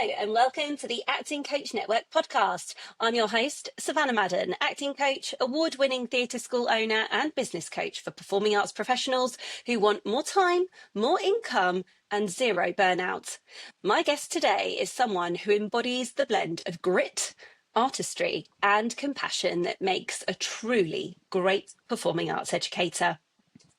Hello and welcome to the Acting Coach Network podcast. I'm your host, Savannah Madden, acting coach, award-winning theatre school owner and business coach for performing arts professionals who want more time, more income and zero burnout. My guest today is someone who embodies the blend of grit, artistry and compassion that makes a truly great performing arts educator.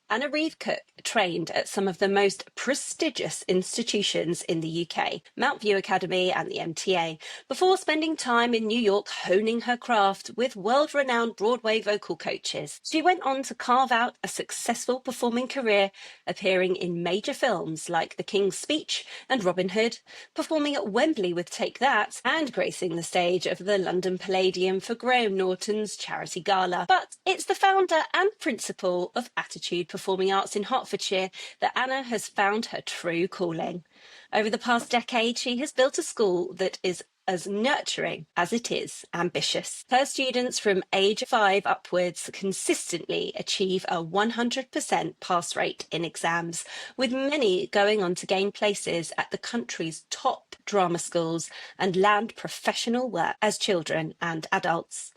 Anna Reeve Cook trained at some of the most prestigious institutions in the UK, Mount View Academy and the MTA, before spending time in New York honing her craft with world-renowned Broadway vocal coaches. She went on to carve out a successful performing career, appearing in major films like The King's Speech and Robin Hood, performing at Wembley with Take That, and gracing the stage of the London Palladium for Graham Norton's charity gala. But it's the founder and principal of Attitude Performing Arts in Hertfordshire that Anna has found her true calling. Over the past decade, she has built a school that is as nurturing as it is ambitious. Her students from age 5 upwards consistently achieve a 100% pass rate in exams, with many going on to gain places at the country's top drama schools and land professional work as children and adults.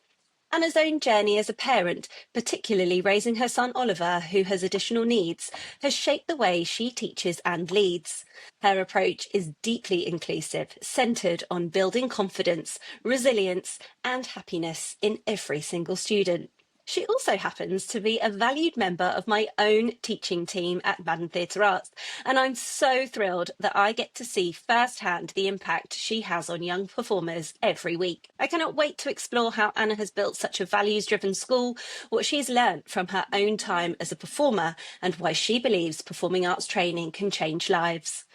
Anna's own journey as a parent, particularly raising her son Oliver, who has additional needs, has shaped the way she teaches and leads. Her approach is deeply inclusive, centred on building confidence, resilience and happiness in every single student. She also happens to be a valued member of my own teaching team at Madden Theatre Arts, and I'm so thrilled that I get to see firsthand the impact she has on young performers every week. I cannot wait to explore how Anna has built such a values-driven school, what she's learnt from her own time as a performer, and why she believes performing arts training can change lives.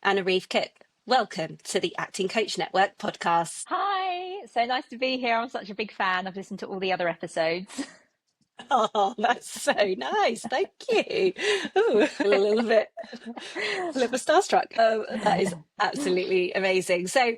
Anna Reeve Cook, welcome to the Acting Coach Network podcast. Hi, so nice to be here. I'm such a big fan. I've listened to all the other episodes. Oh, that's so nice. Thank you. Ooh, a little bit starstruck. That is absolutely amazing. So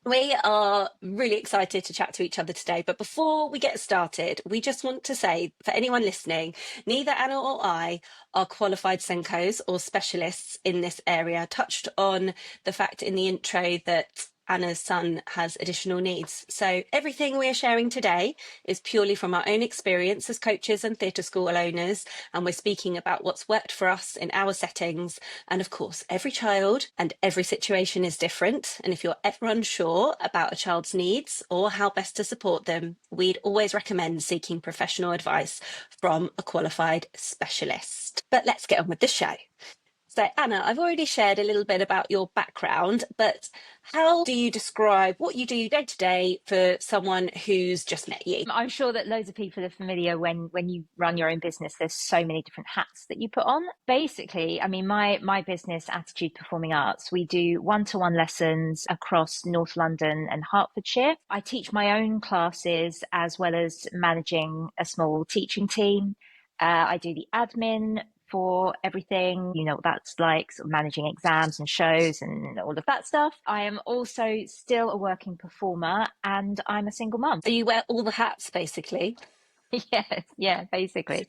we are really excited to chat to each other today. But before we get started, we just want to say, for anyone listening, neither Anna or I are qualified Senkos or specialists in this area. Touched on the fact in the intro that Anna's son has additional needs. So everything we are sharing today is purely from our own experience as coaches and theatre school owners, and we're speaking about what's worked for us in our settings. And of course, every child and every situation is different. And if you're ever unsure about a child's needs or how best to support them, we'd always recommend seeking professional advice from a qualified specialist. But let's get on with the show. So Anna, I've already shared a little bit about your background, but how do you describe what you do day to day for someone who's just met you? I'm sure that loads of people are familiar when you run your own business, there's so many different hats that you put on. Basically, I mean, my business, Attitude Performing Arts, we do one-to-one lessons across North London and Hertfordshire. I teach my own classes as well as managing a small teaching team. I do the admin for everything, you know what that's like, sort of managing exams and shows and all of that stuff. I am also still a working performer and I'm a single mum. So you wear all the hats, basically. Yes, yeah, basically.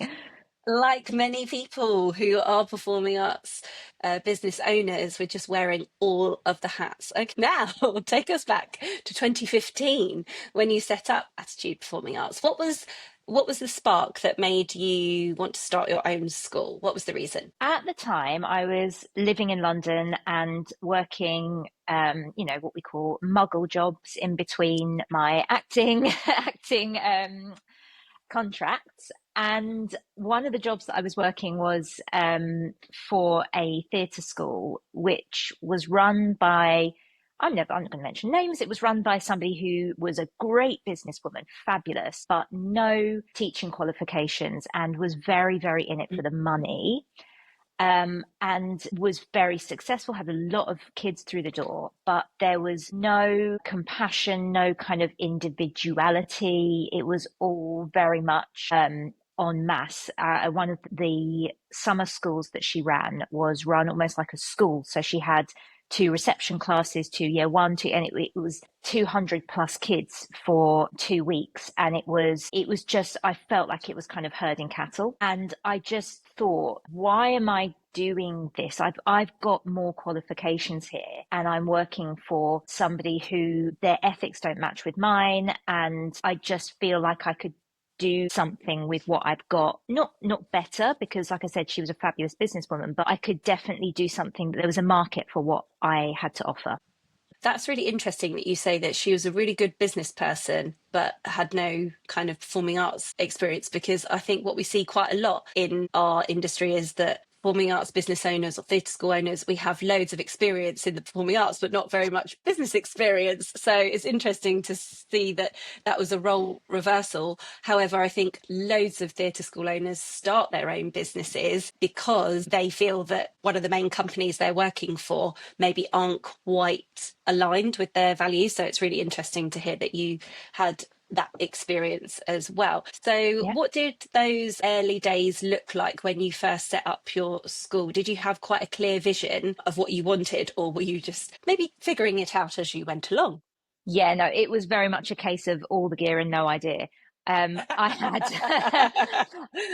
Like many people who are performing arts business owners, we're just wearing all of the hats. Okay, now take us back to 2015 when you set up Attitude Performing Arts. What was the spark that made you want to start your own school? What was the reason? At the time, I was living in London and working, what we call muggle jobs in between my acting contracts. And one of the jobs that I was working was for a theatre school, which was run by, I'm not going to mention names. It was run by somebody who was a great businesswoman, fabulous, but no teaching qualifications and was very, very in it for the money. And was very successful, had a lot of kids through the door, but there was no compassion, no kind of individuality. It was all very much en masse. One of the summer schools that she ran was run almost like a school. So she had 2 reception classes, 2 year 1, 2, and it was 200 plus kids for 2 weeks. And it was just, I felt like it was kind of herding cattle. And I just thought, why am I doing this. I've got more qualifications here, and I'm working for somebody who their ethics don't match with mine, and I just feel like I could do something with what I've got. Not better, because like I said, she was a fabulous businesswoman, but I could definitely do something. There was a market for what I had to offer. That's really interesting that you say that she was a really good business person, but had no kind of performing arts experience, because I think what we see quite a lot in our industry is that performing arts business owners or theatre school owners, we have loads of experience in the performing arts, but not very much business experience. So it's interesting to see that that was a role reversal. However, I think loads of theatre school owners start their own businesses because they feel that one of the main companies they're working for maybe aren't quite aligned with their values. So it's really interesting to hear that you had that experience as well. So Yeah. what did those early days look like when you first set up your school? Did you have quite a clear vision of what you wanted, or were you just maybe figuring it out as you went along? Yeah, no, it was very much a case of all the gear and no idea. I had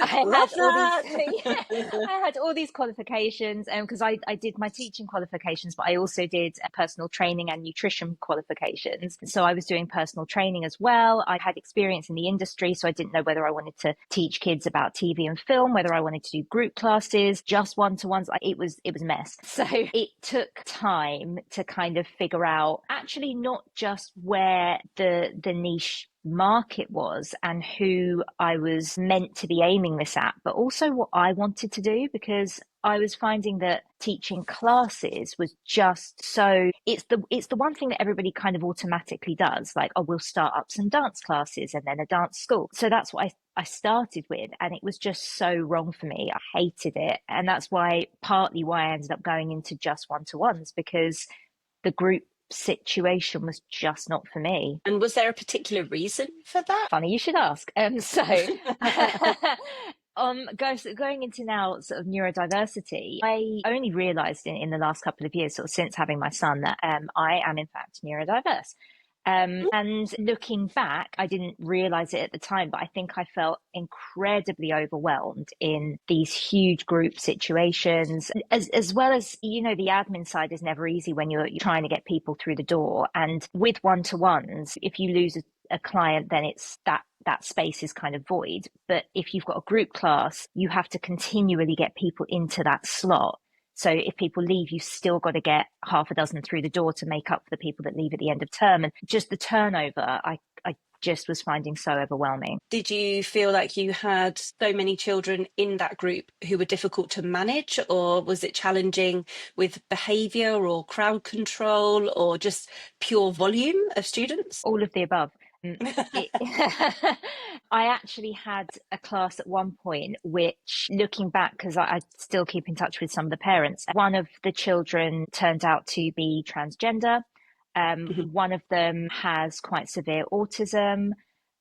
I Love had all these that. yeah, I had all these qualifications, because I did my teaching qualifications, but I also did personal training and nutrition qualifications. So I was doing personal training as well. I had experience in the industry, so I didn't know whether I wanted to teach kids about TV and film, whether I wanted to do group classes, just one-to-ones. It was a mess. So it took time to kind of figure out actually not just where the niche market was and who I was meant to be aiming this at, but also what I wanted to do, because I was finding that teaching classes was just so it's the one thing that everybody kind of automatically does, like, oh, we'll start up some dance classes and then a dance school. So that's what I started with, and it was just so wrong for me. I hated it, and that's partly why I ended up going into just one-to-ones, because the group situation was just not for me. And was there a particular reason for that? Funny you should ask. Going into now sort of neurodiversity, I only realised in the last couple of years, sort of since having my son, that I am in fact neurodiverse. And looking back, I didn't realize it at the time, but I think I felt incredibly overwhelmed in these huge group situations, as well as, the admin side is never easy when you're trying to get people through the door. And with one-to-ones, if you lose a client, then it's that space is kind of void. But if you've got a group class, you have to continually get people into that slot. So if people leave, you've still got to get half a dozen through the door to make up for the people that leave at the end of term. And just the turnover, I just was finding so overwhelming. Did you feel like you had so many children in that group who were difficult to manage, or was it challenging with behaviour or crowd control or just pure volume of students? All of the above. I actually had a class at one point, which, looking back, because I still keep in touch with some of the parents, one of the children turned out to be transgender. One of them has quite severe autism.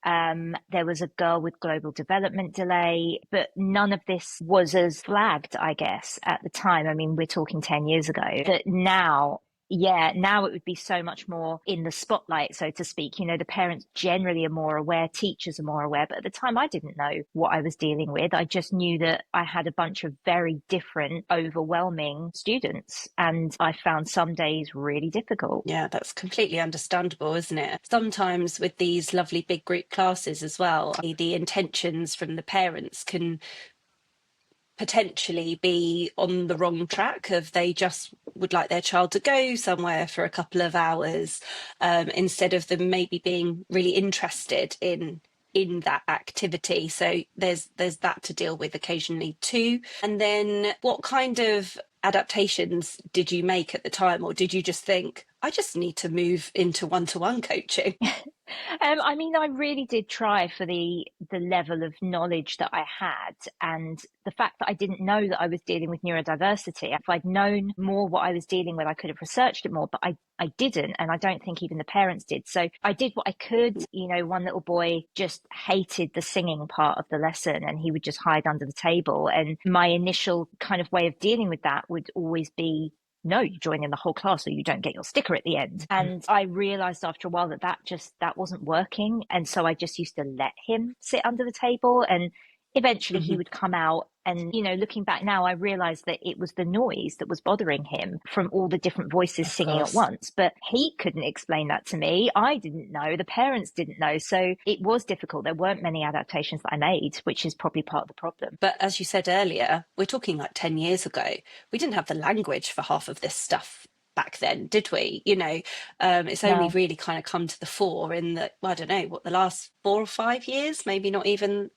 There was a girl with global development delay, but none of this was as flagged, I guess, at the time. I mean, we're talking 10 years ago. That now, yeah, now it would be so much more in the spotlight, so to speak. The parents generally are more aware, teachers are more aware, but at the time I didn't know what I was dealing with. I just knew that I had a bunch of very different, overwhelming students, and I found some days really difficult. Yeah, that's completely understandable, isn't it? Sometimes with these lovely big group classes as well, the intentions from the parents can potentially be on the wrong track of they just would like their child to go somewhere for a couple of hours, instead of them maybe being really interested in that activity. So there's that to deal with occasionally too. And then what kind of adaptations did you make at the time, or did you just think, I just need to move into one-to-one coaching? I mean, I really did try for the level of knowledge that I had, and the fact that I didn't know that I was dealing with neurodiversity. If I'd known more what I was dealing with, I could have researched it more, but I didn't, and I don't think even the parents did. So I did what I could. One little boy just hated the singing part of the lesson, and he would just hide under the table. And my initial kind of way of dealing with that would always be, no, you join in the whole class or you don't get your sticker at the end. And I realized after a while that wasn't working. And so I just used to let him sit under the table. And Eventually he Hmm. would come out and, looking back now, I realized that it was the noise that was bothering him from all the different voices Of singing at course. once. But he couldn't explain that to me. I didn't know. The parents didn't know. So it was difficult. There weren't many adaptations that I made, which is probably part of the problem. But as you said earlier, we're talking like 10 years ago. We didn't have the language for half of this stuff back then, did we? It's only No. really kind of come to the fore in the, well, I don't know, what, the last 4 or 5 years, maybe not even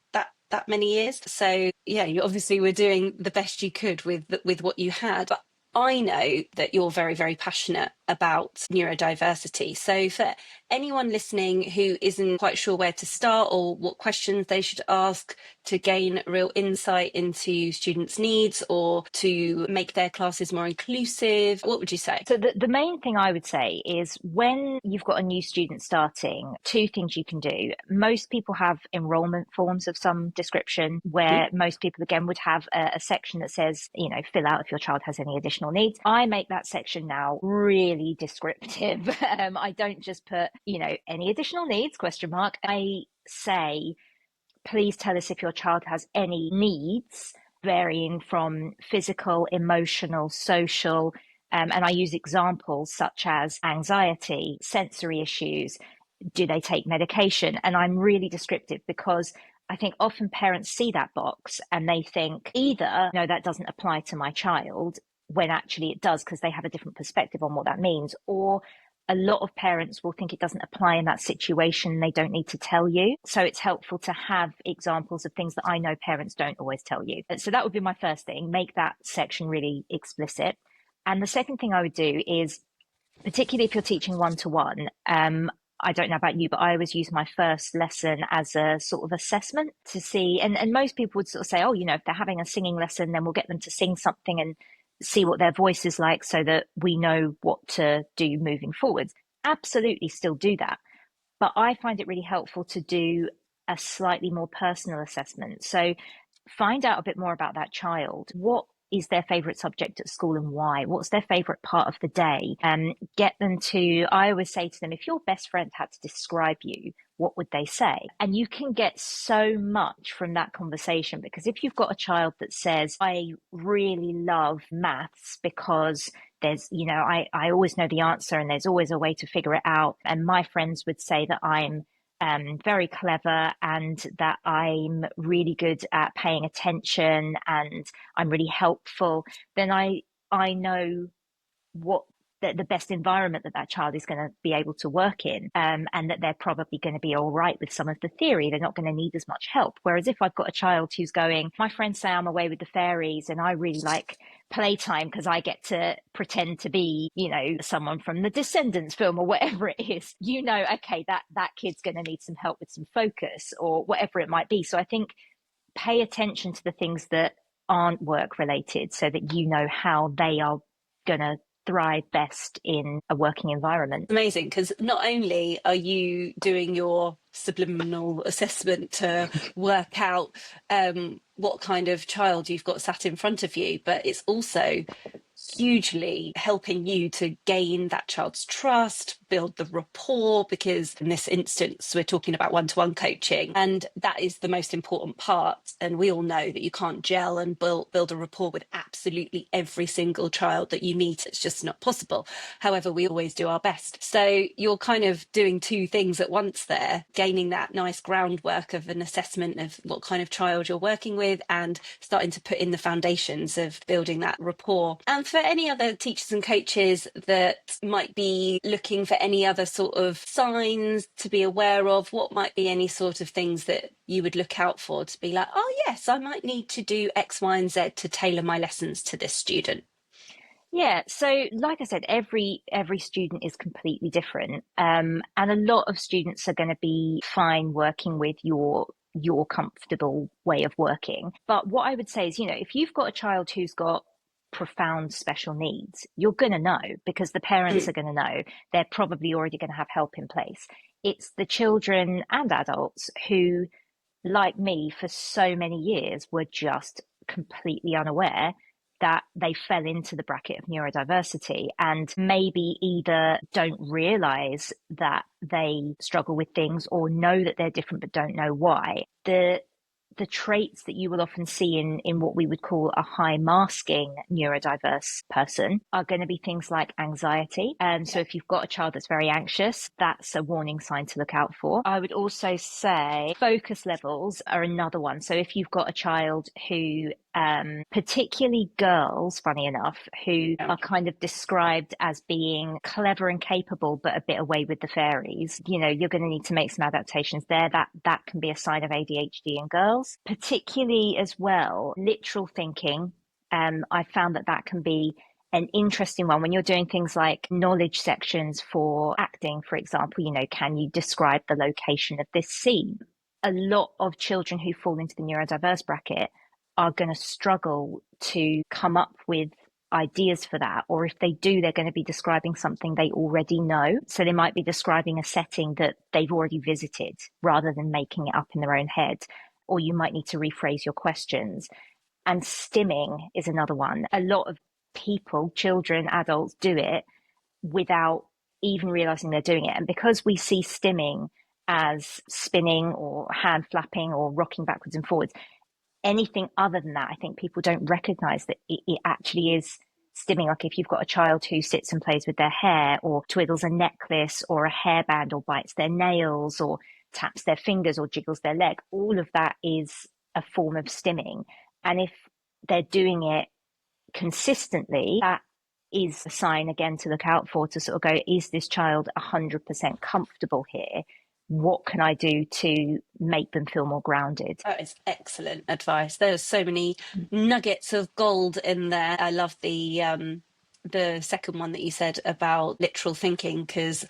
that many years. So yeah, you obviously were doing the best you could with what you had. But I know that you're very, very passionate about neurodiversity. So for anyone listening who isn't quite sure where to start or what questions they should ask to gain real insight into students' needs or to make their classes more inclusive, what would you say? So the main thing I would say is when you've got a new student starting, two things you can do. Most people have enrollment forms of some description where most people, again, would have a section that says, fill out if your child has any additional needs. I make that section now really descriptive. I don't just put, any additional needs, question mark. I say, please tell us if your child has any needs varying from physical, emotional, social, and I use examples such as anxiety, sensory issues, do they take medication? And I'm really descriptive because I think often parents see that box and they think either, no, that doesn't apply to my child, when actually it does because they have a different perspective on what that means, or a lot of parents will think it doesn't apply in that situation. They don't need to tell you. So it's helpful to have examples of things that I know parents don't always tell you. So that would be my first thing, make that section really explicit. And the second thing I would do is, particularly if you're teaching one-to-one, I don't know about you, but I always use my first lesson as a sort of assessment to see, and most people would sort of say, oh, if they're having a singing lesson, then we'll get them to sing something and see what their voice is like so that we know what to do moving forwards. Absolutely still do that. But I find it really helpful to do a slightly more personal assessment. So find out a bit more about that child. What is their favorite subject at school and why? What's their favorite part of the day? Get them to, I always say to them, if your best friend had to describe you, what would they say? And you can get so much from that conversation, because if you've got a child that says, I really love maths because there's, I always know the answer and there's always a way to figure it out. And my friends would say that I'm very clever and that I'm really good at paying attention and I'm really helpful, then I know what the best environment that child is going to be able to work in, and that they're probably going to be all right with some of the theory. They're not going to need as much help. Whereas if I've got a child who's going, my friends say I'm away with the fairies and I really like playtime because I get to pretend to be, someone from the Descendants film or whatever it is, okay, that kid's going to need some help with some focus or whatever it might be. So I think pay attention to the things that aren't work related so that you know how they are going to thrive best in a working environment. Amazing, because not only are you doing your subliminal assessment to work out what kind of child you've got sat in front of you, but it's also hugely helping you to gain that child's trust, build the rapport, because in this instance, we're talking about one-to-one coaching, and that is the most important part. And we all know that you can't gel and build a rapport with absolutely every single child that you meet. It's just not possible. However, we always do our best. So you're kind of doing two things at once there, gaining that nice groundwork of an assessment of what kind of child you're working with and starting to put in the foundations of building that rapport. And for any other teachers and coaches that might be looking for any other sort of signs to be aware of, what might be any sort of things that you would look out for to be like, oh yes, I might need to do X, Y, and Z to tailor my lessons to this student? Yeah, so like I said, every student is completely different, and a lot of students are going to be fine working with your comfortable way of working. But what I would say is, if you've got a child who's got profound special needs, you're going to know because the parents are going to know. They're probably already going to have help in place. It's the children and adults who, like me, for so many years were just completely unaware that they fell into the bracket of neurodiversity and maybe either don't realize that they struggle with things or know that they're different but don't know why. The the traits that you will often see in what we would call a high masking neurodiverse person are going to be things like anxiety. So if you've got a child that's very anxious, that's a warning sign to look out for. I would also say focus levels are another one. So if you've got a child who particularly girls, funny enough, who are kind of described as being clever and capable, but a bit away with the fairies, you're going to need to make some adaptations there. That can be a sign of ADHD in girls, particularly as well, literal thinking. I found that can be an interesting one when you're doing things like knowledge sections for acting, for example. Can you describe the location of this scene? A lot of children who fall into the neurodiverse bracket are going to struggle to come up with ideas for that, or if they do, they're going to be describing something they already know. So they might be describing a setting that they've already visited rather than making it up in their own head, or you might need to rephrase your questions. And stimming is another one. A lot of people, children, adults, do it without even realizing they're doing it. And because we see stimming as spinning or hand flapping or rocking backwards and forwards, anything other than that, I think people don't recognize that it actually is stimming. Like if you've got a child who sits and plays with their hair or twiddles a necklace or a hairband or bites their nails or taps their fingers or jiggles their leg, all of that is a form of stimming. And if they're doing it consistently, that is a sign again to look out for, to sort of go, is this child 100% comfortable here? What can I do to make them feel more grounded? That is excellent advice. There's so many nuggets of gold in there. I love the second one that you said about literal thinking, because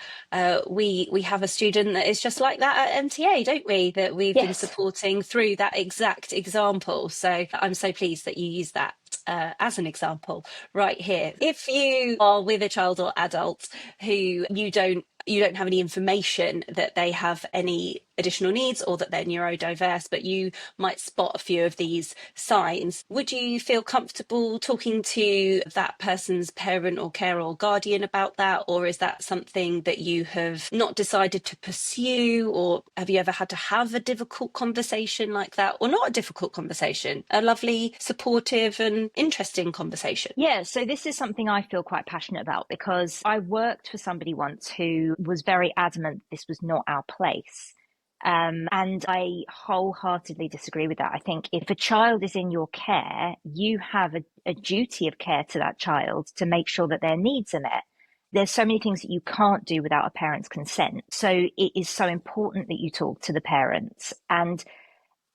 we have a student that is just like that at MTA, don't we? That we've been supporting through that exact example. So I'm so pleased that you use that as an example right here. If you are with a child or adult who you don't have any information that they have any additional needs or that they're neurodiverse, but you might spot a few of these signs, would you feel comfortable talking to that person's parent or carer or guardian about that? Or is that something that you have not decided to pursue? Or have you ever had to have a difficult conversation like that? Or not a difficult conversation, a lovely, supportive and interesting conversation? Yeah, so this is something I feel quite passionate about, because I worked for somebody once who was very adamant this was not our place. And I wholeheartedly disagree with that. I think if a child is in your care, you have a duty of care to that child to make sure that their needs are met. There's so many things that you can't do without a parent's consent. So it is so important that you talk to the parents. And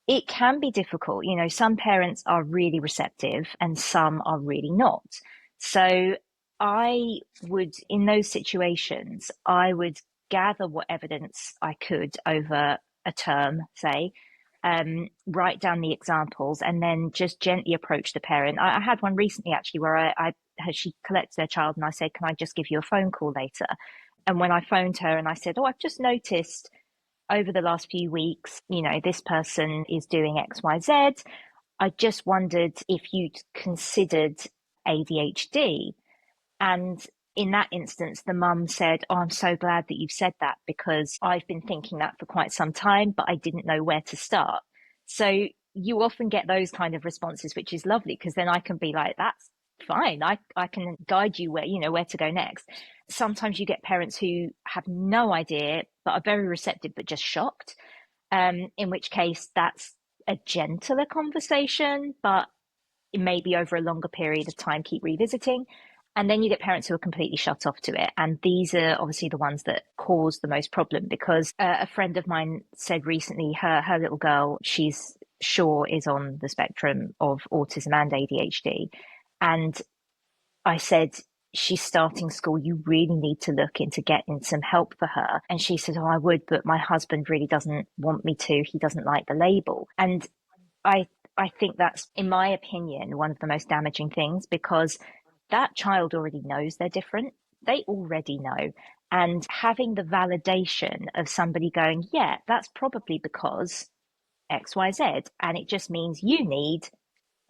it can be difficult. Some parents are really receptive and some are really not. So I would, in those situations, I would gather what evidence I could over a term, say, write down the examples, and then just gently approach the parent. I had one recently actually where she collected their child and I said, can I just give you a phone call later? And when I phoned her and I said, oh, I've just noticed over the last few weeks, this person is doing X, Y, Z. I just wondered if you'd considered ADHD. And in that instance, the mum said, oh, I'm so glad that you've said that, because I've been thinking that for quite some time, but I didn't know where to start. So you often get those kind of responses, which is lovely, because then I can be like, that's fine. I can guide you where to go next. Sometimes you get parents who have no idea, but are very receptive, but just shocked. In which case that's a gentler conversation, but it may be over a longer period of time, keep revisiting. And then you get parents who are completely shut off to it. And these are obviously the ones that cause the most problem, because a friend of mine said recently her little girl, she's sure is on the spectrum of autism and ADHD. And I said, she's starting school. You really need to look into getting some help for her. And she said, oh, I would, but my husband really doesn't want me to. He doesn't like the label. And I think that's, in my opinion, one of the most damaging things, because that child already knows they're different. They already know. And having the validation of somebody going, yeah, that's probably because X, Y, Z, and it just means you need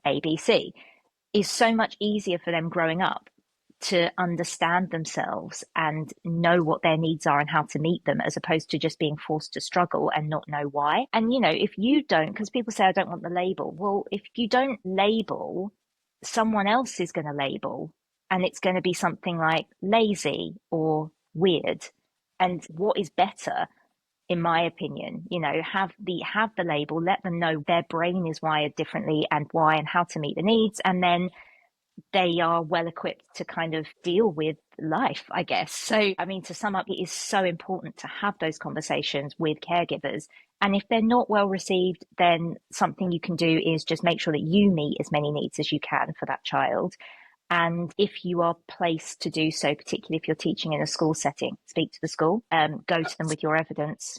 ABC, is so much easier for them growing up to understand themselves and know what their needs are and how to meet them, as opposed to just being forced to struggle and not know why. And, if you don't, because people say, I don't want the label. Well, if you don't label, someone else is going to label, and it's going to be something like lazy or weird. And what is better, in my opinion, have the label, let them know their brain is wired differently and why and how to meet the needs, and then they are well equipped to kind of deal with life, I guess. So, I mean, to sum up, it is so important to have those conversations with caregivers. And if they're not well received, then something you can do is just make sure that you meet as many needs as you can for that child. And if you are placed to do so, particularly if you're teaching in a school setting, speak to the school, go to them with your evidence.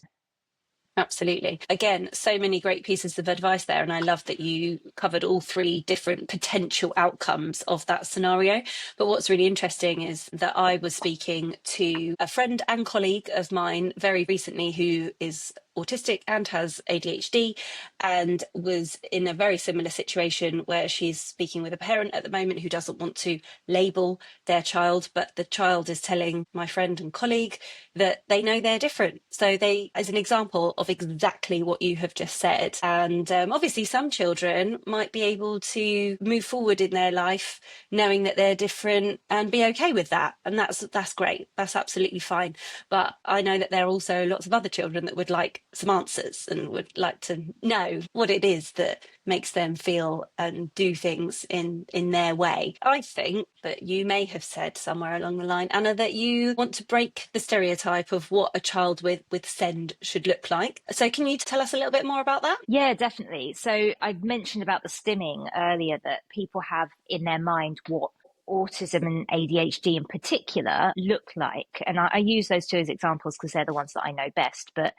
Absolutely. Again, so many great pieces of advice there. And I love that you covered all three different potential outcomes of that scenario. But what's really interesting is that I was speaking to a friend and colleague of mine very recently who is autistic and has ADHD, and was in a very similar situation where she's speaking with a parent at the moment who doesn't want to label their child, but the child is telling my friend and colleague that they know they're different. So they, as an example of exactly what you have just said. And obviously some children might be able to move forward in their life knowing that they're different and be okay with that. And that's great. That's absolutely fine. But I know that there are also lots of other children that would like some answers and would like to know what it is that makes them feel and do things in their way. I think that you may have said somewhere along the line, Anna, that you want to break the stereotype of what a child with SEND should look like. So can you tell us a little bit more about that? Yeah, definitely. So I mentioned about the stimming earlier, that people have in their mind what autism and ADHD in particular look like. And I use those two as examples because they're the ones that I know best. But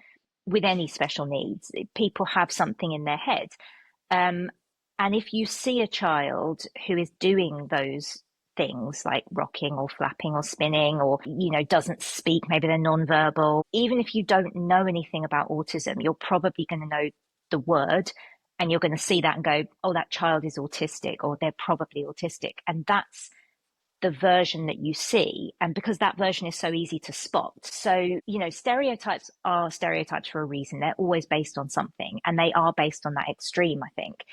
with any special needs, people have something in their head. And if you see a child who is doing those things like rocking or flapping or spinning, or, doesn't speak, maybe they're nonverbal, even if you don't know anything about autism, you're probably going to know the word, and you're going to see that and go, oh, that child is autistic, or they're probably autistic. And that's the version that you see. And because that version is so easy to spot. So, stereotypes are stereotypes for a reason. They're always based on something, and they are based on that extreme, I think.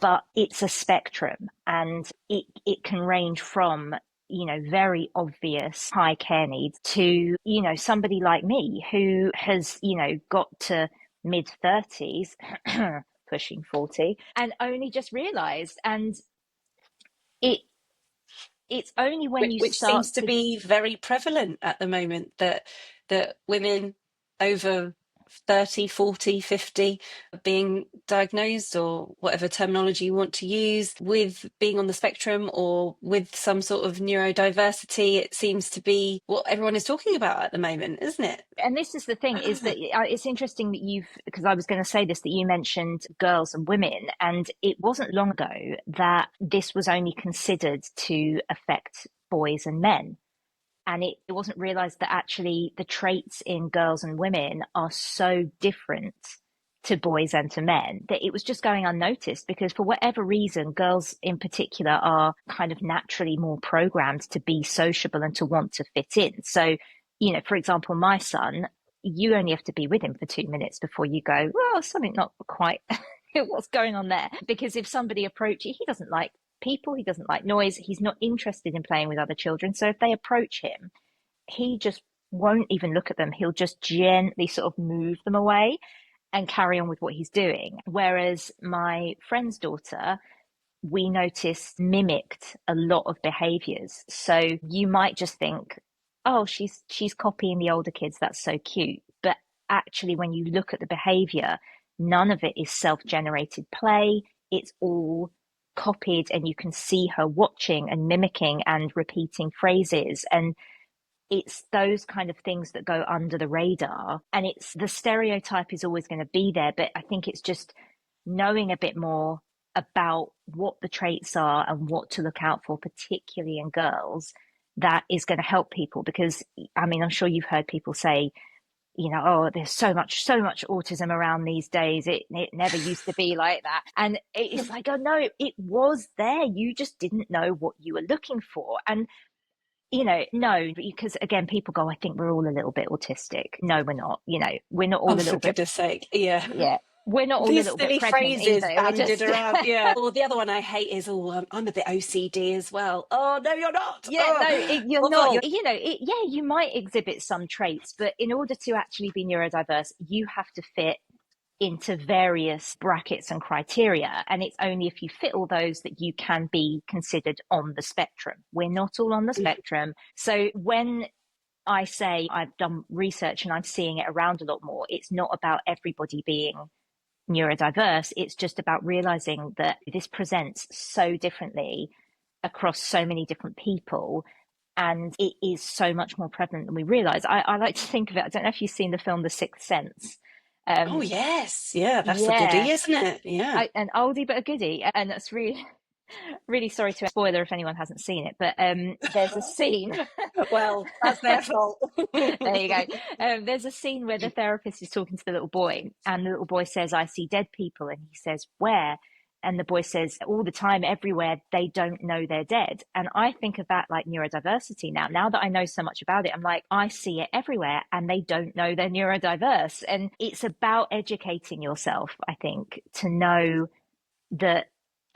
But it's a spectrum, and it can range from, very obvious high care needs to, somebody like me who has, got to mid 30s, pushing 40, and only just realized. And it it's only when you Which start seems to to, be very prevalent at the moment, that women over 30, 40, 50 are being diagnosed, or whatever terminology you want to use, with being on the spectrum or with some sort of neurodiversity. It seems to be what everyone is talking about at the moment, isn't it? and this is the thing, is that it's interesting that because I was going to say this, that you mentioned girls and women, and it wasn't long ago that this was only considered to affect boys and men. And it wasn't realized that actually the traits in girls and women are so different to boys and to men, that it was just going unnoticed, because for whatever reason, girls in particular are kind of naturally more programmed to be sociable and to want to fit in. So, for example, my son, you only have to be with him for 2 minutes before you go, well, something not quite what's going on there. Because if somebody approaches, he doesn't like people, he doesn't like noise, he's not interested in playing with other children. So if they approach him, he just won't even look at them. He'll just gently sort of move them away and carry on with what he's doing. Whereas my friend's daughter, we noticed, mimicked a lot of behaviors. So you might just think, oh, she's copying the older kids, that's so cute. But actually, when you look at the behavior, none of it is self-generated play. It's all copied, and you can see her watching and mimicking and repeating phrases. And it's those kind of things that go under the radar. And it's the stereotype is always going to be there. But I think it's just knowing a bit more about what the traits are and what to look out for, particularly in girls, that is going to help people. Because, I mean, I'm sure you've heard people say, oh, there's so much autism around these days. It never used to be like that. And it's like, oh no, it was there. You just didn't know what you were looking for. And No, because again, people go, I think we're all a little bit autistic. No, we're not. We're not all Oh, a for little bit, goodness sake. Yeah. yeah, we're not all a These little bit silly pregnant phrases either. We're bandied just, around. Yeah. Or the other one I hate is, oh, I'm a bit OCD as well. Oh, no, you're not. yeah, Oh, no, you're not. awful. Yeah, you might exhibit some traits, but in order to actually be neurodiverse, you have to fit into various brackets and criteria. And it's only if you fit all those that you can be considered on the spectrum. We're not all on the spectrum. So when I say I've done research and I'm seeing it around a lot more, it's not about everybody being neurodiverse. It's just about realizing that this presents so differently across so many different people. And it is so much more prevalent than we realize. I like to think of it. I don't know if you've seen the film The Sixth Sense. Oh, Um, yes. Yeah, that's the yeah, goodie, isn't it? Yeah. an oldie but a goodie, and that's really, really sorry to spoiler if anyone hasn't seen it. But there's a scene. Well, that's their fault. There you go. There's a scene where the therapist is talking to the little boy, and the little boy says, "I see dead people," and he says, "Where?" And the boy says, "All the time, everywhere. They don't know they're dead." And I think of that like neurodiversity now. Now that I know so much about it, I'm like, I see it everywhere, and they don't know they're neurodiverse. And it's about educating yourself, I think, to know that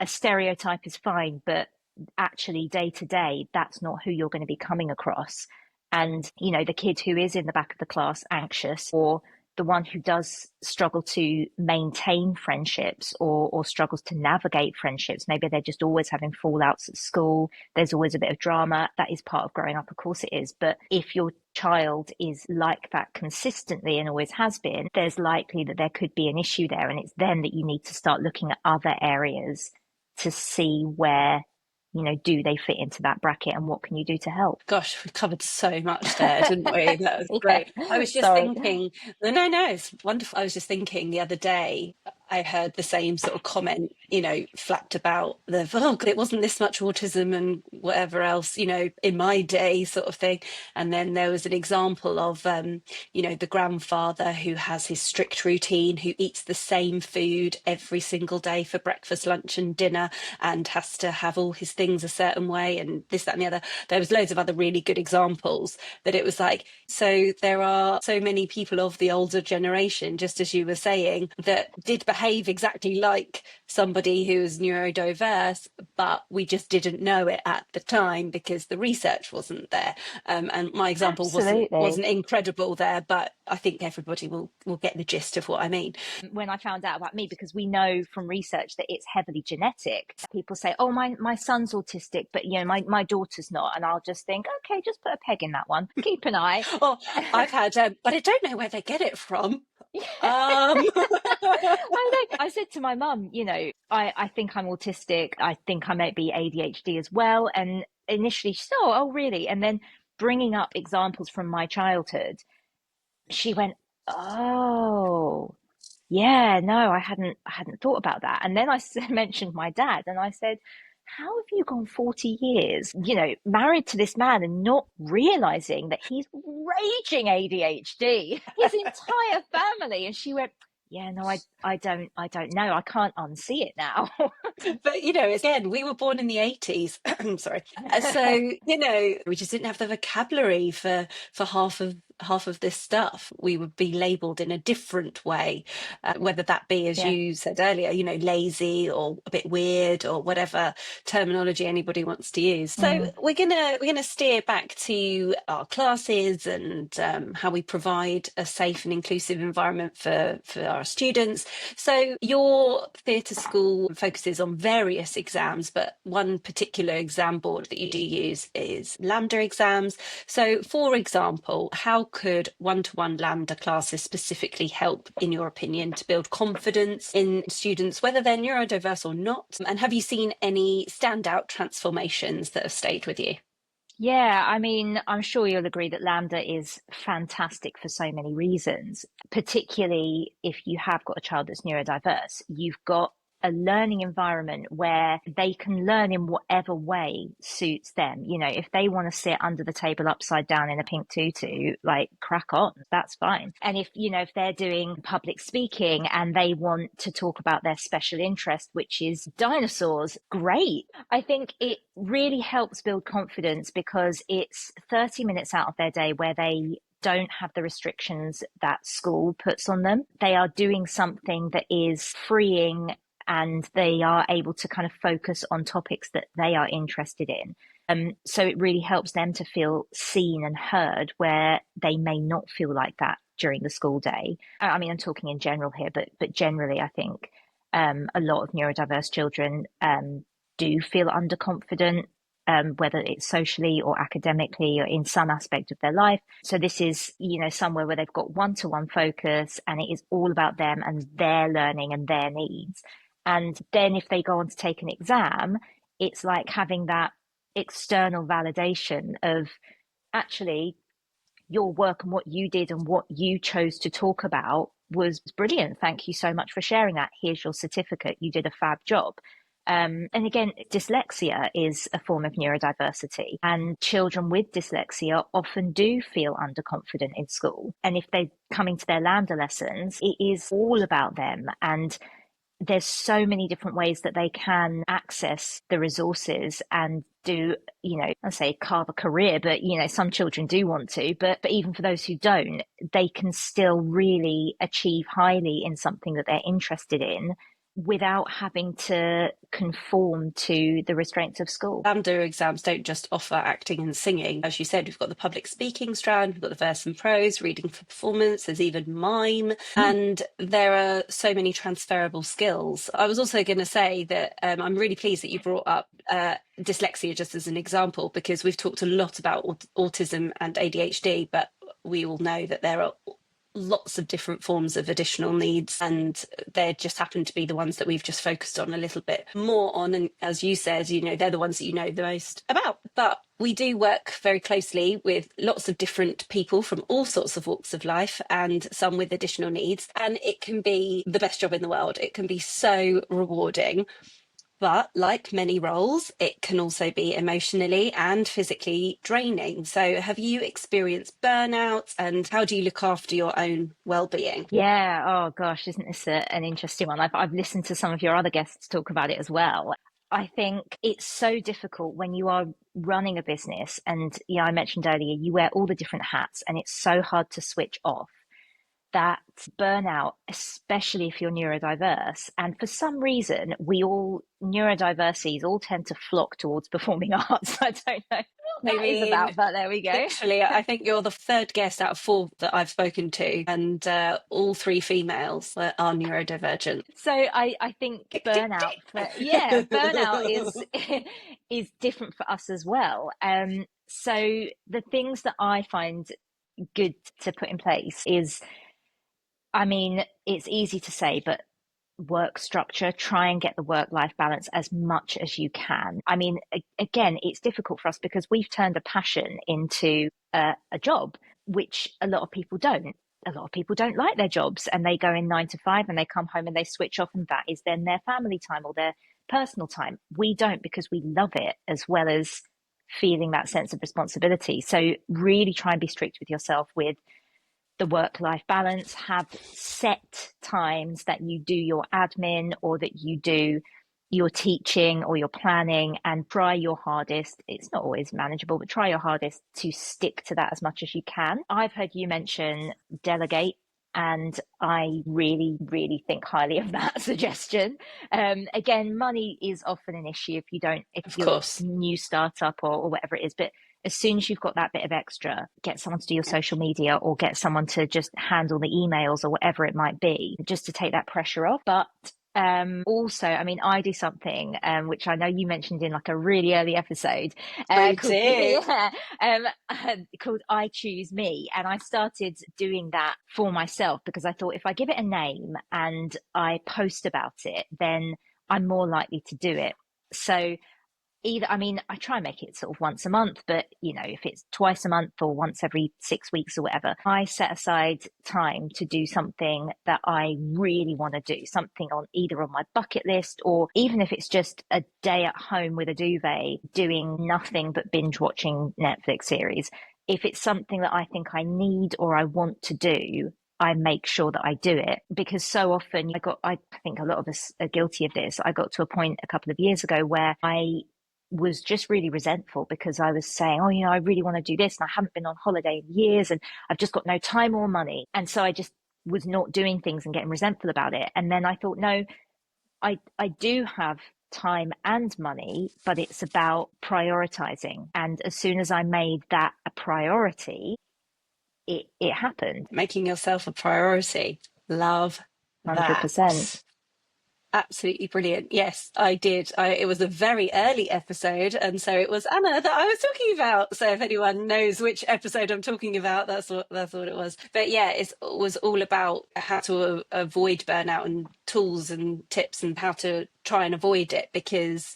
a stereotype is fine, but actually day to day, that's not who you're going to be coming across. And, the kid who is in the back of the class anxious, or the one who does struggle to maintain friendships, or struggles to navigate friendships. Maybe they're just always having fallouts at school. There's always a bit of drama. That is part of growing up. Of course it is. But if your child is like that consistently and always has been, there's likely that there could be an issue there. And it's then that you need to start looking at other areas to see where, do they fit into that bracket and what can you do to help? Gosh, we covered so much there, didn't we? That was Yeah, great. I was just sorry. thinking, no, it's wonderful. I was just thinking the other day, I heard the same sort of comment, flapped about oh, God, it wasn't this much autism and whatever else, in my day sort of thing. And then there was an example of, the grandfather who has his strict routine, who eats the same food every single day for breakfast, lunch and dinner, and has to have all his things a certain way and this, that and the other. There was loads of other really good examples that it was like, so there are so many people of the older generation, just as you were saying, that did behave exactly like somebody who is neurodiverse, but we just didn't know it at the time because the research wasn't there. And my example Absolutely. wasn't incredible there, but I think everybody will get the gist of what I mean. When I found out about me, because we know from research that it's heavily genetic, people say, oh, my son's autistic, but my daughter's not. And I'll just think, okay, just put a peg in that one. Keep an eye. Oh, I've had, but I don't know where they get it from. I said to my mum, I think I'm autistic. I think I might be ADHD as well. And initially she said, oh, really? And then bringing up examples from my childhood, she went, oh, yeah, no, I hadn't thought about that. And then I mentioned my dad, and I said, how have you gone 40 years, married to this man and not realizing that he's raging ADHD, his entire family? And she went, yeah, no, I don't know. I can't unsee it now. But again, we were born in the 80s. Sorry. So, we just didn't have the vocabulary for half of this stuff. We would be labeled in a different way, whether that be, as Yeah. you said earlier, lazy or a bit weird or whatever terminology anybody wants to use. So we're gonna steer back to our classes and how we provide a safe and inclusive environment for our students. So your theatre school focuses on various exams, but one particular exam board that you do use is LAMDA exams. So, for example, how could one-to-one LAMDA classes specifically help, in your opinion, to build confidence in students, whether they're neurodiverse or not? And have you seen any standout transformations that have stayed with you? Yeah, I mean, I'm sure you'll agree that LAMDA is fantastic for so many reasons, particularly if you have got a child that's neurodiverse. You've got a learning environment where they can learn in whatever way suits them. You know, if they want to sit under the table upside down in a pink tutu, like crack on, that's fine. And if, you know, if they're doing public speaking and they want to talk about their special interest, which is dinosaurs, great. I think it really helps build confidence because it's 30 minutes out of their day where they don't have the restrictions that school puts on them. They are doing something that is freeing and they are able to kind of focus on topics that they are interested in. So it really helps them to feel seen and heard where they may not feel like that during the school day. I mean, I'm talking in general here, but generally, I think a lot of neurodiverse children do feel underconfident, whether it's socially or academically or in some aspect of their life. So this is, you know, somewhere where they've got one-to-one focus and it is all about them and their learning and their needs. And then if they go on to take an exam, it's like having that external validation of actually your work and what you did and what you chose to talk about was brilliant. Thank you so much for sharing that. Here's your certificate. You did a fab job. And again, dyslexia is a form of neurodiversity, and children with dyslexia often do feel underconfident in school. And if they're coming to their LAMDA lessons, it is all about them. And there's so many different ways that they can access the resources and do, you know, I say carve a career, but, you know, some children do want to, but even for those who don't, they can still really achieve highly in something that they're interested in without having to conform to the restraints of school. LAMDA exams don't just offer acting and singing. As you said, we've got the public speaking strand, we've got the verse and prose, reading for performance, there's even mime, and there are so many transferable skills. I was also going to say that I'm really pleased that you brought up dyslexia just as an example, because we've talked a lot about autism and ADHD, but we all know that there are lots of different forms of additional needs, and they just happen to be the ones that we've just focused on a little bit more on. And as you said, you know, they're the ones that you know the most about. But we do work very closely with lots of different people from all sorts of walks of life, and some with additional needs, and it can be the best job in the world. It can be so rewarding. But like many roles, it can also be emotionally and physically draining. So have you experienced burnout, and how do you look after your own well-being? Yeah. Oh gosh, isn't this an interesting one? I've listened to some of your other guests talk about it as well. I think it's so difficult when you are running a business and, yeah, I mentioned earlier, you wear all the different hats and it's so hard to switch off. That burnout, especially if you're neurodiverse. And for some reason, neurodiversities all tend to flock towards performing arts. I don't know what that is about, but there we go. Literally, I think you're the third guest out of four that I've spoken to, and all three females are neurodivergent. So I think burnout is different for us as well. So the things that I find good to put in place is, I mean, it's easy to say, but work structure, try and get the work-life balance as much as you can. I mean, again, it's difficult for us because we've turned a passion into a job, which a lot of people don't. A lot of people don't like their jobs and they go in 9 to 5 and they come home and they switch off, and that is then their family time or their personal time. We don't, because we love it as well as feeling that sense of responsibility. So really try and be strict with yourself with the work-life balance. Have set times that you do your admin or that you do your teaching or your planning, and try your hardest. It's not always manageable, but try your hardest to stick to that as much as you can. I've heard you mention delegate, and I really, really think highly of that suggestion. Again, money is often an issue if you're a new startup or whatever it is, but as soon as you've got that bit of extra, get someone to do your social media or get someone to just handle the emails or whatever it might be, just to take that pressure off. But also, I mean, I do something which I know you mentioned in like a really early episode called I Choose Me. And I started doing that for myself because I thought if I give it a name and I post about it, then I'm more likely to do it. So either, I mean, I try and make it sort of once a month, but if it's twice a month or once every 6 weeks or whatever, I set aside time to do something that I really want to do, something on either on my bucket list, or even if it's just a day at home with a duvet doing nothing but binge watching Netflix series. If it's something that I think I need or I want to do, I make sure that I do it, because so often I think a lot of us are guilty of this. I got to a point a couple of years ago where I was just really resentful because I was saying, oh, I really want to do this and I haven't been on holiday in years and I've just got no time or money. And so I just was not doing things and getting resentful about it. And then I thought, no, I do have time and money, but it's about prioritizing. And as soon as I made that a priority, it happened. Making yourself a priority. Love 100%. that. Absolutely brilliant. Yes, I did. It was a very early episode, and so it was Anna that I was talking about. So if anyone knows which episode I'm talking about, that's what it was. But yeah, it was all about how to avoid burnout and tools and tips and how to try and avoid it, because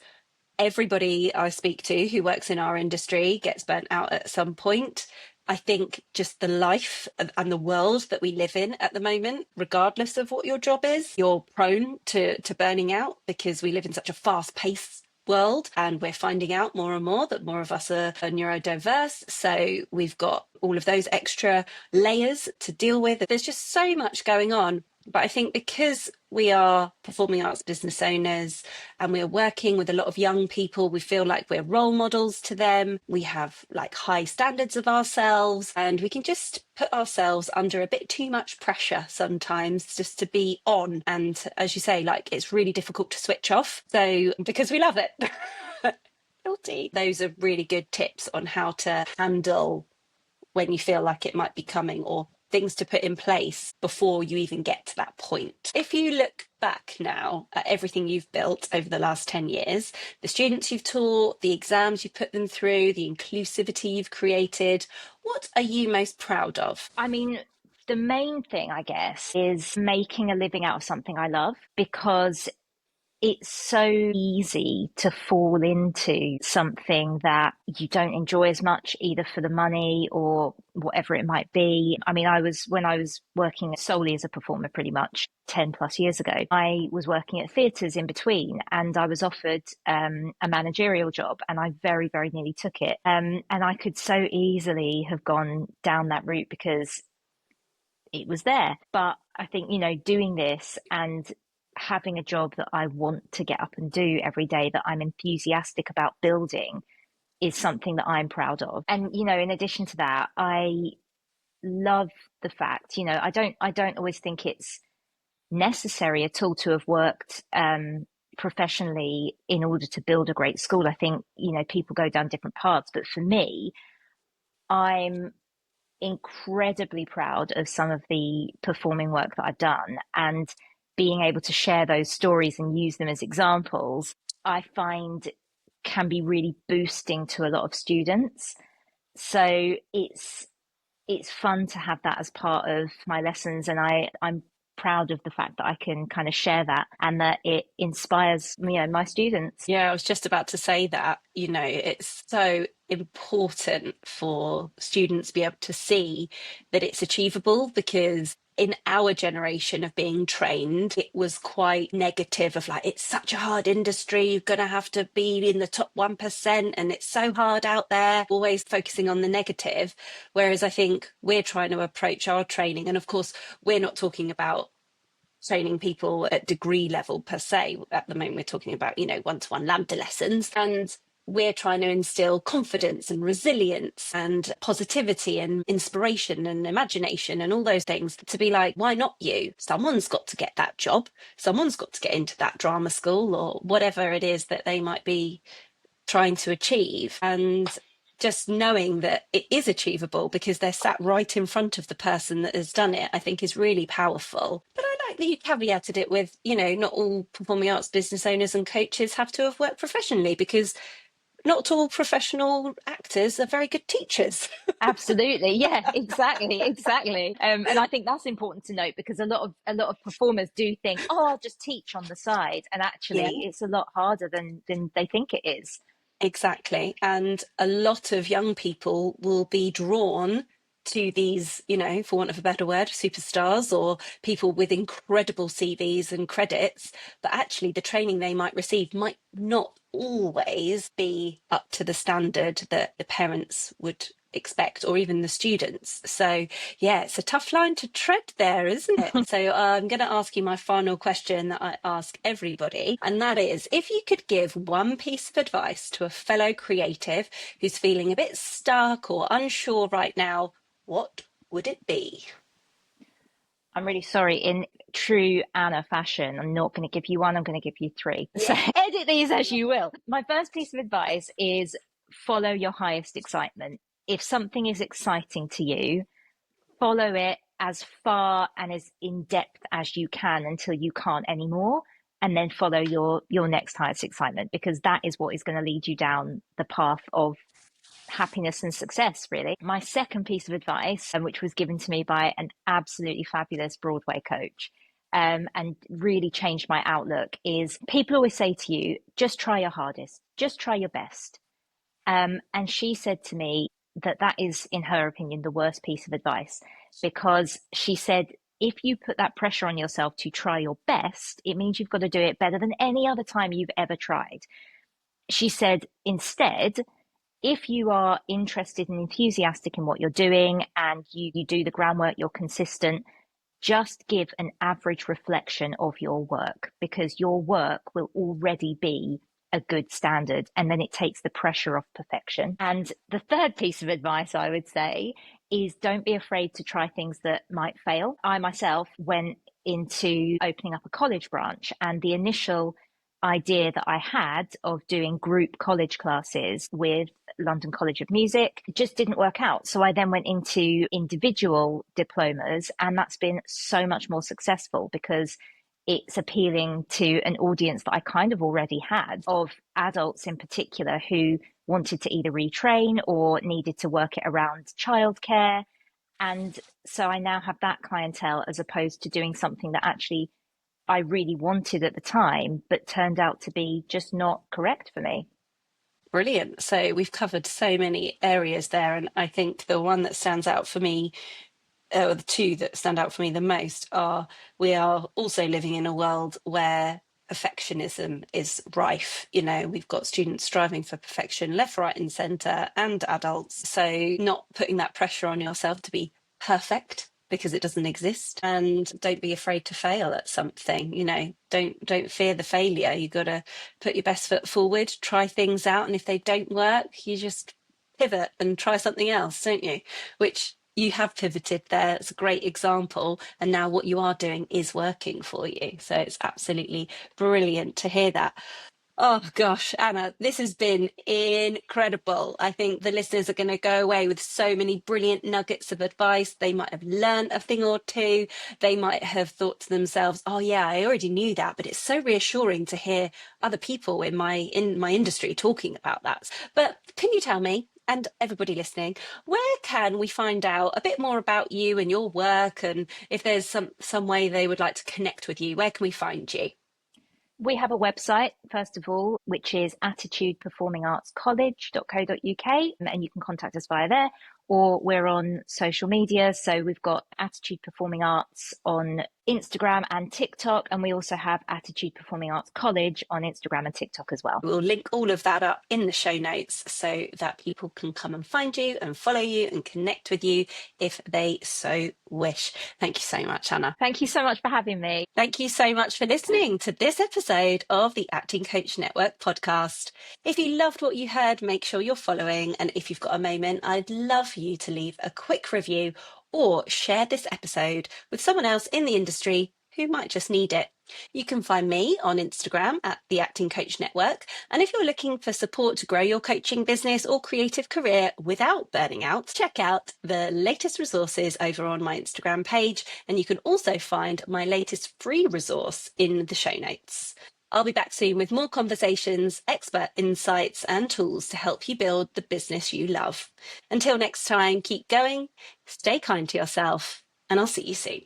everybody I speak to who works in our industry gets burnt out at some point. I think just the life and the world that we live in at the moment, regardless of what your job is, you're prone to burning out, because we live in such a fast paced world, and we're finding out more and more that more of us are neurodiverse. So we've got all of those extra layers to deal with. There's just so much going on. But I think because we are performing arts business owners and we're working with a lot of young people, we feel like we're role models to them. We have like high standards of ourselves, and we can just put ourselves under a bit too much pressure sometimes just to be on. And as you say, like, it's really difficult to switch off. So because we love it. Guilty. Those are really good tips on how to handle when you feel like it might be coming, or things to put in place before you even get to that point. If you look back now at everything you've built over the last 10 years, the students you've taught, the exams you've put them through, the inclusivity you've created, what are you most proud of? I mean, the main thing, I guess, is making a living out of something I love, because it's so easy to fall into something that you don't enjoy as much, either for the money or whatever it might be. I mean, when I was working solely as a performer pretty much 10 plus years ago, I was working at theatres in between, and I was offered a managerial job, and I very, very nearly took it. And I could so easily have gone down that route because it was there. But I think, doing this and having a job that I want to get up and do every day, that I'm enthusiastic about building, is something that I'm proud of. And, in addition to that, I love the fact, I don't always think it's necessary at all to have worked professionally in order to build a great school. I think, people go down different paths, but for me, I'm incredibly proud of some of the performing work that I've done, and being able to share those stories and use them as examples, I find can be really boosting to a lot of students. So it's fun to have that as part of my lessons, and I'm proud of the fact that I can kind of share that and that it inspires my students. Yeah, I was just about to say that, it's so important for students to be able to see that it's achievable, because in our generation of being trained, it was quite negative of like, it's such a hard industry, you're going to have to be in the top 1%, and it's so hard out there, always focusing on the negative. Whereas I think we're trying to approach our training, and of course, we're not talking about training people at degree level per se. At the moment, we're talking about, one-to-one LAMDA lessons. And we're trying to instill confidence and resilience and positivity and inspiration and imagination and all those things, to be like, why not you? Someone's got to get that job. Someone's got to get into that drama school, or whatever it is that they might be trying to achieve. And just knowing that it is achievable because they're sat right in front of the person that has done it, I think is really powerful. But I like that you caveated it with, not all performing arts business owners and coaches have to have worked professionally, because not all professional actors are very good teachers. Absolutely, yeah, exactly. And I think that's important to note, because a lot of performers do think, oh, I'll just teach on the side, and actually, Yeah. it's a lot harder than they think it is. Exactly. And a lot of young people will be drawn to these, for want of a better word, superstars or people with incredible CVs and credits. But actually, the training they might receive might not always be up to the standard that the parents would expect, or even the students. So yeah, it's a tough line to tread there, isn't it? So I'm going to ask you my final question that I ask everybody, and that is, if you could give one piece of advice to a fellow creative who's feeling a bit stuck or unsure right now, what would it be? I'm really sorry. In true Anna fashion, I'm not going to give you one, I'm going to give you three. So edit these as you will. My first piece of advice is follow your highest excitement. If something is exciting to you, follow it as far and as in depth as you can until you can't anymore, and then follow your next highest excitement, because that is what is going to lead you down the path of happiness and success, really. My second piece of advice, which was given to me by an absolutely fabulous Broadway coach, and really changed my outlook, is people always say to you, just try your hardest, just try your best. And she said to me that that is, in her opinion, the worst piece of advice, because she said, if you put that pressure on yourself to try your best, it means you've got to do it better than any other time you've ever tried. She said, instead, if you are interested and enthusiastic in what you're doing and you do the groundwork, you're consistent, just give an average reflection of your work, because your work will already be a good standard, and then it takes the pressure off perfection. And the third piece of advice I would say is, don't be afraid to try things that might fail. I myself went into opening up a college branch, and the initial idea that I had of doing group college classes with London College of Music just didn't work out. So I then went into individual diplomas, and that's been so much more successful because it's appealing to an audience that I kind of already had, of adults in particular who wanted to either retrain or needed to work it around childcare. And so I now have that clientele, as opposed to doing something that actually I really wanted at the time, but turned out to be just not correct for me. Brilliant. So we've covered so many areas there. And I think the one that stands out for me, or the two that stand out for me the most, are we are also living in a world where perfectionism is rife. We've got students striving for perfection left, right, and centre, and adults. So not putting that pressure on yourself to be perfect, because it doesn't exist, and don't be afraid to fail at something. Don't fear the failure. You got to put your best foot forward, try things out, and if they don't work, you just pivot and try something else, don't you? Which you have pivoted there. It's a great example. And now what you are doing is working for you. So it's absolutely brilliant to hear that. Oh gosh, Anna, this has been incredible. I think the listeners are going to go away with so many brilliant nuggets of advice. They might have learned a thing or two. They might have thought to themselves, oh yeah, I already knew that, but it's so reassuring to hear other people in my industry talking about that. But can you tell me, and everybody listening, where can we find out a bit more about you and your work, and if there's some way they would like to connect with you, where can we find you? We have a website, first of all, which is attitudeperformingartscollege.co.uk, and you can contact us via there, or we're on social media. So we've got Attitude Performing Arts on Instagram and TikTok, and we also have Attitude Performing Arts College on Instagram and TikTok as well. We'll link all of that up in the show notes so that people can come and find you and follow you and connect with you if they so wish. Thank you so much, Anna. Thank you so much for having me. Thank you so much for listening to this episode of the Acting Coach Network podcast. If you loved what you heard, make sure you're following. And if you've got a moment, I'd love for you to leave a quick review or share this episode with someone else in the industry who might just need it. You can find me on Instagram at the Acting Coach Network. And if you're looking for support to grow your coaching business or creative career without burning out, check out the latest resources over on my Instagram page. And you can also find my latest free resource in the show notes. I'll be back soon with more conversations, expert insights, and tools to help you build the business you love. Until next time, keep going, stay kind to yourself, and I'll see you soon.